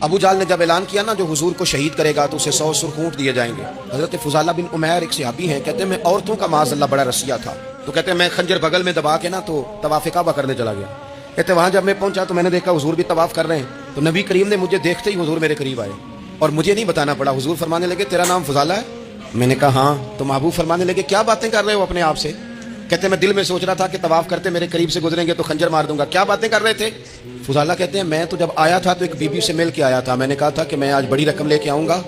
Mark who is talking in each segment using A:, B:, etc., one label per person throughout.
A: ابو جال نے جب اعلان کیا نا جو حضور کو شہید کرے گا تو اسے 100 سرخ اونٹ دیے جائیں گے. حضرت فضالہ بن عمیر ایک صحابی ہیں، کہتے ہیں میں عورتوں کا معاذ اللہ بڑا رسیہ تھا، تو کہتے ہیں میں خنجر بغل میں دبا کے نا تو طواف کعبہ کرنے چلا گیا. کہتے ہیں وہاں جب میں پہنچا تو میں نے دیکھا حضور بھی طواف کر رہے ہیں، تو نبی کریم نے مجھے دیکھتے ہی حضور میرے قریب آئے اور مجھے نہیں بتانا پڑا. حضور فرمانے لگے تیرا نام فضالہ ہے؟ میں نے کہا ہاں. تو محبوب فرمانے لگے کیا باتیں کر رہے ہو اپنے آپ سے؟ کہتے ہیں میں دل میں سوچ رہا تھا کہ طواف کرتے میرے قریب سے گزریں گے تو خنجر مار دوں گا. کیا باتیں کر رہے تھے؟ فضالہ کہتے ہیں میں تو جب آیا تھا تو ایک بی بی سے مل کے آیا تھا، میں نے کہا تھا کہ میں آج بڑی رقم لے کے آؤں گا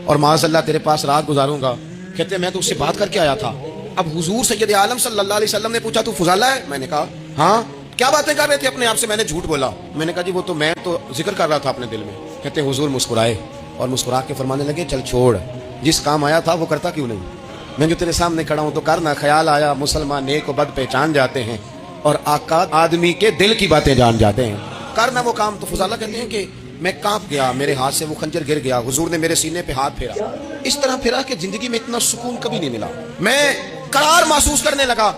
A: اور معاذ اللہ تیرے پاس رات گزاروں گا. کہتے ہیں میں تو اس سے بات کر کے آیا تھا. اب حضور سید عالم صلی اللہ علیہ وسلم نے پوچھا تو فضالہ ہے؟ میں نے کہا ہاں. کیا باتیں کر رہے تھے اپنے آپ سے؟ میں نے جھوٹ بولا. میں نے کہا جی وہ تو میں تو ذکر کر رہا تھا اپنے دل میں. کہتے ہیں حضور مسکرائے اور مسکرا کے فرمانے لگے چل چھوڑ، جس کام آیا تھا وہ کرتا کیوں نہیں؟ میں جو تیرے سامنے کھڑا ہوں تو کرنا. خیال آیا مسلمان نیک و بد پہچان جاتے ہیں اور آقا آدمی کے دل کی باتیں جان جاتے ہیں. کرنا وہ کام. تو فضالہ کہتے ہیں کہ میں کانپ گیا، میرے ہاتھ سے وہ خنجر گر گیا، حضور نے میرے سینے پہ ہاتھ پھیرا، اس طرح پھیرا کہ زندگی میں اتنا سکون کبھی نہیں ملا، میں قرار محسوس کرنے لگا.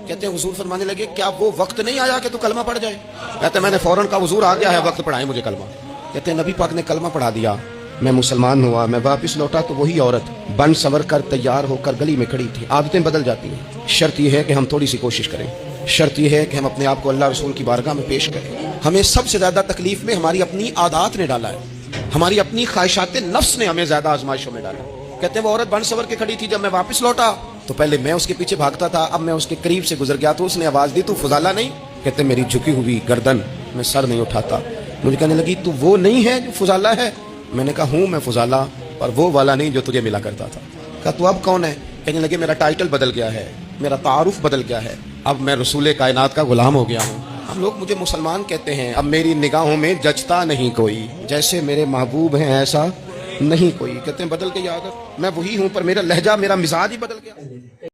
A: کہتے ہیں حضور فرمانے لگے کیا وہ وقت نہیں آیا کہ تو کلمہ پڑھ جائے؟ کہتے ہیں میں نے فوراً کہا حضور آ گیا ہے وقت، پڑھائیں مجھے کلمہ. کہتے ہیں نبی پاک نے کلمہ پڑھا دیا، میں مسلمان ہوا. میں واپس لوٹا تو وہی عورت بن سنور کر تیار ہو کر گلی میں کھڑی تھی. عادتیں بدل جاتی ہیں، شرط یہ ہے کہ ہم تھوڑی سی کوشش کریں، شرط یہ ہے کہ ہم اپنے آپ کو اللہ رسول کی بارگاہ میں پیش کریں. ہمیں سب سے زیادہ تکلیف میں ہماری اپنی عادات نے ڈالا ہے، ہماری اپنی خواہشات نفس نے ہمیں زیادہ آزمائشوں میں ڈالا. کہتے ہیں وہ عورت بن سنور کے کھڑی تھی، جب میں واپس لوٹا تو پہلے میں اس کے پیچھے بھاگتا تھا، اب میں اس کے قریب سے گزر گیا تو اس نے آواز دی تو فضالہ نہیں؟ کہتے ہیں میری جھکی ہوئی گردن، میں سر نہیں اٹھاتا. مجھے کہنے لگی تو وہ نہیں ہے جو فضالہ ہے؟ میں نے کہا ہوں میں فضالہ، اور وہ والا نہیں جو تجھے ملا کرتا تھا. کہا تو اب کون ہے؟ کہنے لگے میرا ٹائٹل بدل گیا ہے، میرا تعارف بدل گیا ہے، اب میں رسول کائنات کا غلام ہو گیا ہوں. ہم لوگ مجھے مسلمان کہتے ہیں، اب میری نگاہوں میں جچتا نہیں کوئی، جیسے میرے محبوب ہیں ایسا نہیں کوئی. کہتے ہیں بدل گئی عادت، میں وہی ہوں پر میرا لہجہ میرا مزاج ہی بدل گیا.